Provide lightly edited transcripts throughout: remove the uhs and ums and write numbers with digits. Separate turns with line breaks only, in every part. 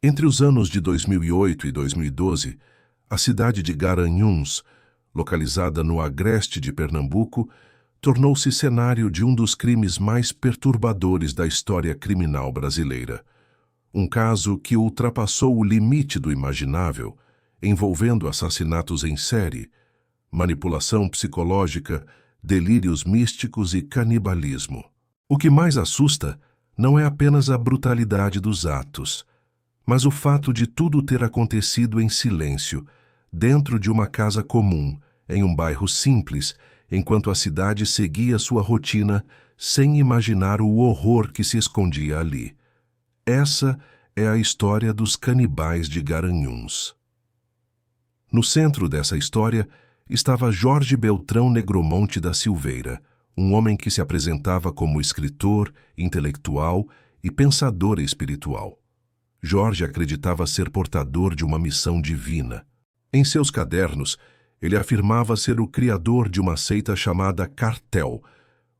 Entre os anos de 2008 e 2012, a cidade de Garanhuns, localizada no agreste de Pernambuco, tornou-se cenário de um dos crimes mais perturbadores da história criminal brasileira. Um caso que ultrapassou o limite do imaginável, envolvendo assassinatos em série, manipulação psicológica, delírios místicos e canibalismo. O que mais assusta não é apenas a brutalidade dos atos, mas o fato de tudo ter acontecido em silêncio, dentro de uma casa comum, em um bairro simples, enquanto a cidade seguia sua rotina sem imaginar o horror que se escondia ali. Essa é a história dos canibais de Garanhuns. No centro dessa história estava Jorge Beltrão Negromonte da Silveira, um homem que se apresentava como escritor, intelectual e pensador espiritual. Jorge acreditava ser portador de uma missão divina. Em seus cadernos, ele afirmava ser o criador de uma seita chamada Cartel,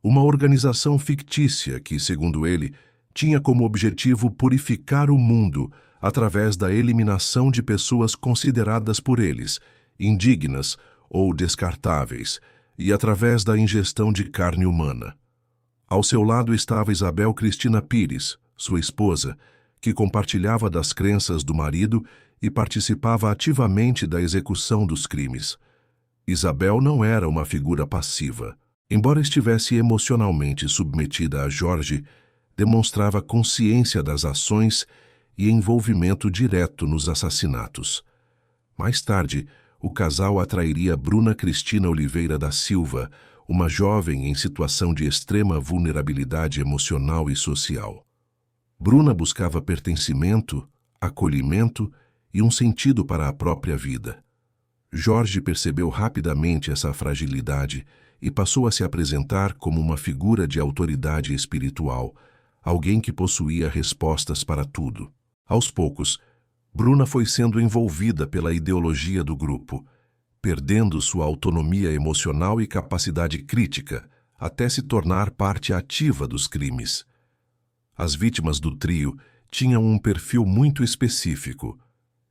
uma organização fictícia que, segundo ele, tinha como objetivo purificar o mundo através da eliminação de pessoas consideradas por eles indignas ou descartáveis e através da ingestão de carne humana. Ao seu lado estava Isabel Cristina Pires, sua esposa, que compartilhava das crenças do marido e participava ativamente da execução dos crimes. Isabel não era uma figura passiva. Embora estivesse emocionalmente submetida a Jorge, demonstrava consciência das ações e envolvimento direto nos assassinatos. Mais tarde, o casal atrairia Bruna Cristina Oliveira da Silva, uma jovem em situação de extrema vulnerabilidade emocional e social. Bruna buscava pertencimento, acolhimento e um sentido para a própria vida. Jorge percebeu rapidamente essa fragilidade e passou a se apresentar como uma figura de autoridade espiritual, alguém que possuía respostas para tudo. Aos poucos, Bruna foi sendo envolvida pela ideologia do grupo, perdendo sua autonomia emocional e capacidade crítica, até se tornar parte ativa dos crimes. As vítimas do trio tinham um perfil muito específico.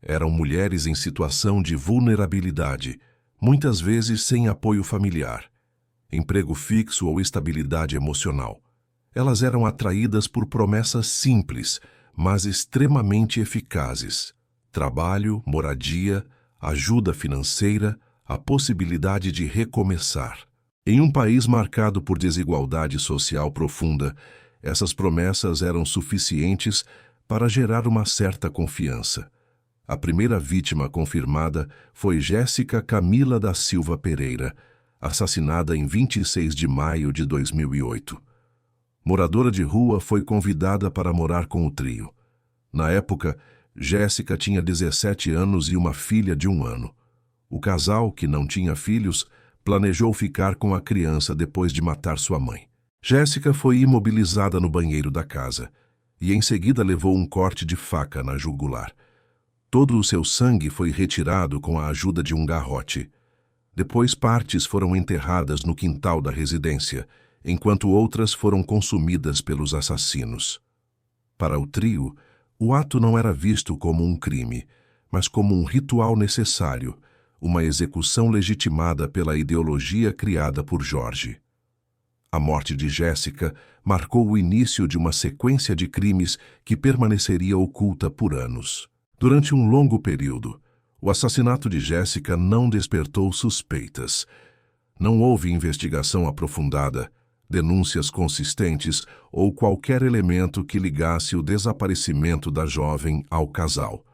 Eram mulheres em situação de vulnerabilidade, muitas vezes sem apoio familiar, emprego fixo ou estabilidade emocional. Elas eram atraídas por promessas simples, mas extremamente eficazes: trabalho, moradia, ajuda financeira, a possibilidade de recomeçar. Em um país marcado por desigualdade social profunda, essas promessas eram suficientes para gerar uma certa confiança. A primeira vítima confirmada foi Jéssica Camila da Silva Pereira, assassinada em 26 de maio de 2008. Moradora de rua, foi convidada para morar com o trio. Na época, Jéssica tinha 17 anos e uma filha de 1 ano. O casal, que não tinha filhos, planejou ficar com a criança depois de matar sua mãe. Jéssica foi imobilizada no banheiro da casa e em seguida levou um corte de faca na jugular. Todo o seu sangue foi retirado com a ajuda de um garrote. Depois, partes foram enterradas no quintal da residência, enquanto outras foram consumidas pelos assassinos. Para o trio, o ato não era visto como um crime, mas como um ritual necessário, uma execução legitimada pela ideologia criada por Jorge. A morte de Jéssica marcou o início de uma sequência de crimes que permaneceria oculta por anos. Durante um longo período, o assassinato de Jéssica não despertou suspeitas. Não houve investigação aprofundada, denúncias consistentes ou qualquer elemento que ligasse o desaparecimento da jovem ao casal.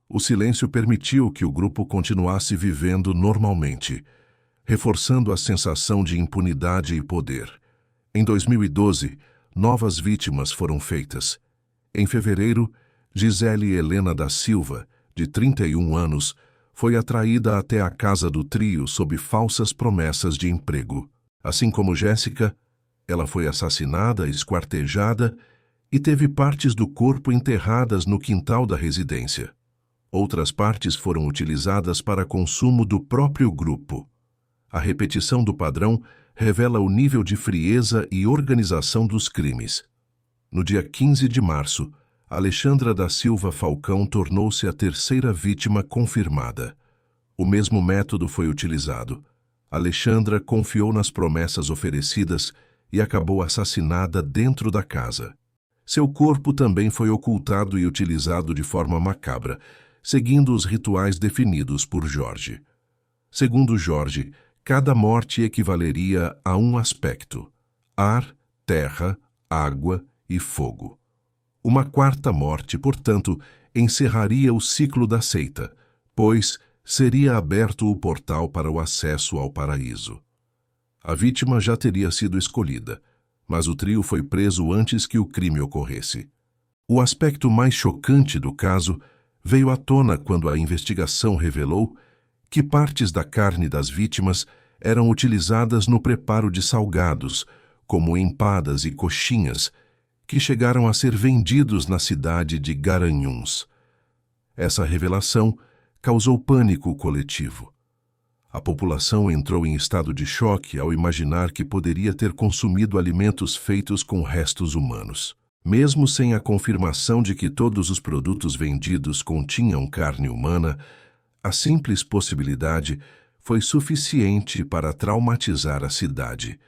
O silêncio permitiu que o grupo continuasse vivendo normalmente, reforçando a sensação de impunidade e poder. Em 2012, novas vítimas foram feitas. Em fevereiro, Gisele Helena da Silva, de 31 anos, foi atraída até a casa do trio sob falsas promessas de emprego. Assim como Jéssica, ela foi assassinada, esquartejada e teve partes do corpo enterradas no quintal da residência. Outras partes foram utilizadas para consumo do próprio grupo. A repetição do padrão revela o nível de frieza e organização dos crimes. No dia 15 de março, Alexandra da Silva Falcão tornou-se a terceira vítima confirmada. O mesmo método foi utilizado. Alexandra confiou nas promessas oferecidas e acabou assassinada dentro da casa. Seu corpo também foi ocultado e utilizado de forma macabra, seguindo os rituais definidos por Jorge. Segundo Jorge, cada morte equivaleria a um aspecto: ar, terra, água e fogo. Uma quarta morte, portanto, encerraria o ciclo da seita, pois seria aberto o portal para o acesso ao paraíso. A vítima já teria sido escolhida, mas o trio foi preso antes que o crime ocorresse. O aspecto mais chocante do caso veio à tona quando a investigação revelou que partes da carne das vítimas eram utilizadas no preparo de salgados, como empadas e coxinhas, que chegaram a ser vendidos na cidade de Garanhuns. Essa revelação causou pânico coletivo. A população entrou em estado de choque ao imaginar que poderia ter consumido alimentos feitos com restos humanos. Mesmo sem a confirmação de que todos os produtos vendidos continham carne humana, a simples possibilidade foi suficiente para traumatizar a cidade.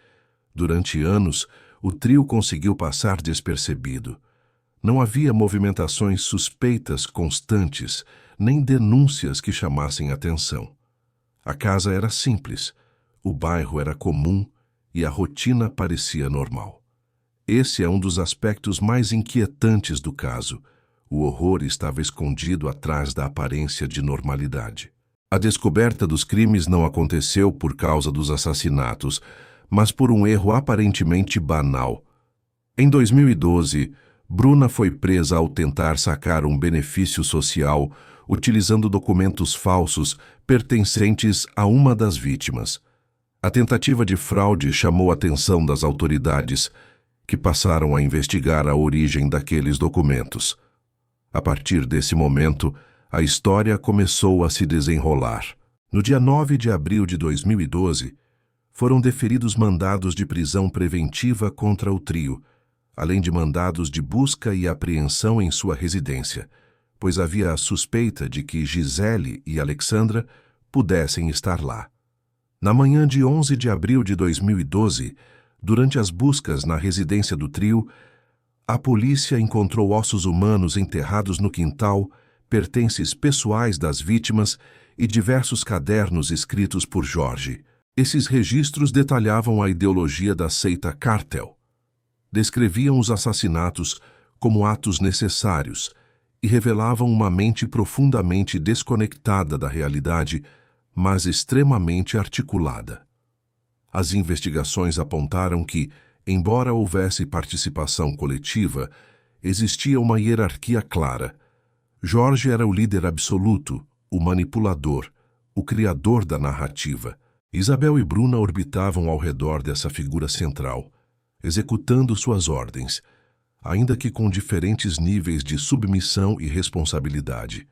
Durante anos, o trio conseguiu passar despercebido. Não havia movimentações suspeitas constantes, nem denúncias que chamassem atenção. A casa era simples, o bairro era comum e a rotina parecia normal. Esse é um dos aspectos mais inquietantes do caso. O horror estava escondido atrás da aparência de normalidade. A descoberta dos crimes não aconteceu por causa dos assassinatos, mas por um erro aparentemente banal. Em 2012, Bruna foi presa ao tentar sacar um benefício social utilizando documentos falsos pertencentes a uma das vítimas. A tentativa de fraude chamou a atenção das autoridades, que passaram a investigar a origem daqueles documentos. A partir desse momento, a história começou a se desenrolar. No dia 9 de abril de 2012, foram deferidos mandados de prisão preventiva contra o trio, além de mandados de busca e apreensão em sua residência, pois havia a suspeita de que Gisele e Alexandra pudessem estar lá. Na manhã de 11 de abril de 2012, durante as buscas na residência do trio, a polícia encontrou ossos humanos enterrados no quintal, pertences pessoais das vítimas e diversos cadernos escritos por Jorge. Esses registros detalhavam a ideologia da seita Cártel. Descreviam os assassinatos como atos necessários e revelavam uma mente profundamente desconectada da realidade, mas extremamente articulada. As investigações apontaram que, embora houvesse participação coletiva, existia uma hierarquia clara. Jorge era o líder absoluto, o manipulador, o criador da narrativa. Isabel e Bruna orbitavam ao redor dessa figura central, executando suas ordens, ainda que com diferentes níveis de submissão e responsabilidade.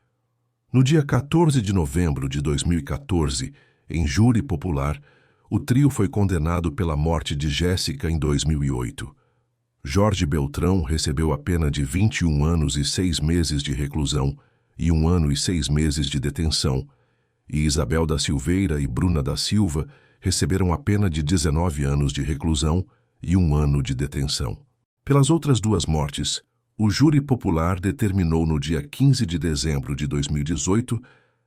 No dia 14 de novembro de 2014, em júri popular, o trio foi condenado pela morte de Jéssica em 2008. Jorge Beltrão recebeu a pena de 21 anos e 6 meses de reclusão e 1 ano e 6 meses de detenção, e Isabel da Silveira e Bruna da Silva receberam a pena de 19 anos de reclusão e 1 ano de detenção. Pelas outras 2 mortes, o júri popular determinou no dia 15 de dezembro de 2018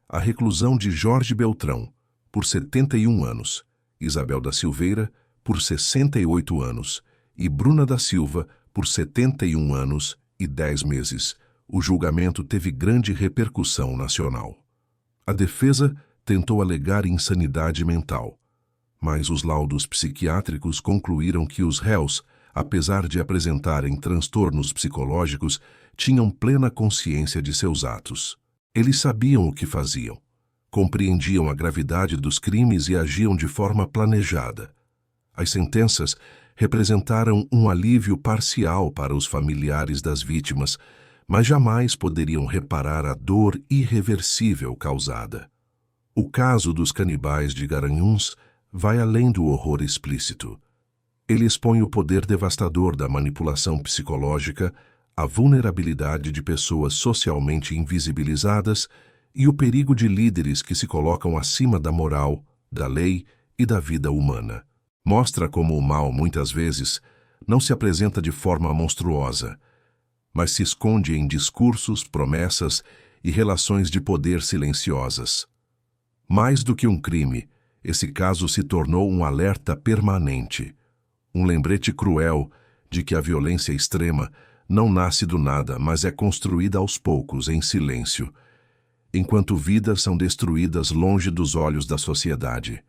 a reclusão de Jorge Beltrão, por 71 anos, Isabel da Silveira, por 68 anos, e Bruna da Silva, por 71 anos e 10 meses. O julgamento teve grande repercussão nacional. A defesa tentou alegar insanidade mental, mas os laudos psiquiátricos concluíram que os réus, apesar de apresentarem transtornos psicológicos, tinham plena consciência de seus atos. Eles sabiam o que faziam, compreendiam a gravidade dos crimes e agiam de forma planejada. As sentenças representaram um alívio parcial para os familiares das vítimas, mas jamais poderiam reparar a dor irreversível causada. O caso dos canibais de Garanhuns vai além do horror explícito. Ele expõe o poder devastador da manipulação psicológica, a vulnerabilidade de pessoas socialmente invisibilizadas e o perigo de líderes que se colocam acima da moral, da lei e da vida humana. Mostra como o mal, muitas vezes, não se apresenta de forma monstruosa, mas se esconde em discursos, promessas e relações de poder silenciosas. Mais do que um crime, esse caso se tornou um alerta permanente, um lembrete cruel de que a violência extrema não nasce do nada, mas é construída aos poucos, em silêncio, enquanto vidas são destruídas longe dos olhos da sociedade.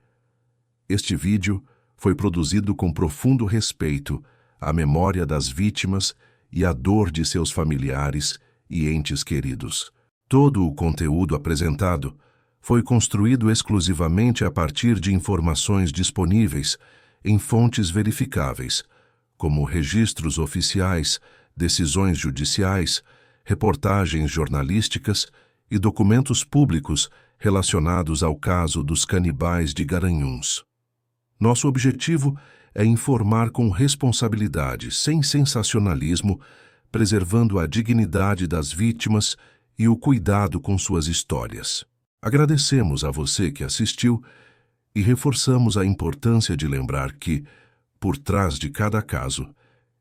Este vídeo foi produzido com profundo respeito à memória das vítimas e à dor de seus familiares e entes queridos. Todo o conteúdo apresentado foi construído exclusivamente a partir de informações disponíveis em fontes verificáveis, como registros oficiais, decisões judiciais, reportagens jornalísticas e documentos públicos relacionados ao caso dos canibais de Garanhuns. Nosso objetivo é informar com responsabilidade, sem sensacionalismo, preservando a dignidade das vítimas e o cuidado com suas histórias. Agradecemos a você que assistiu e reforçamos a importância de lembrar que, por trás de cada caso,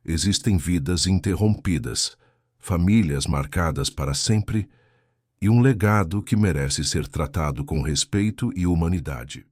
existem vidas interrompidas, famílias marcadas para sempre e um legado que merece ser tratado com respeito e humanidade.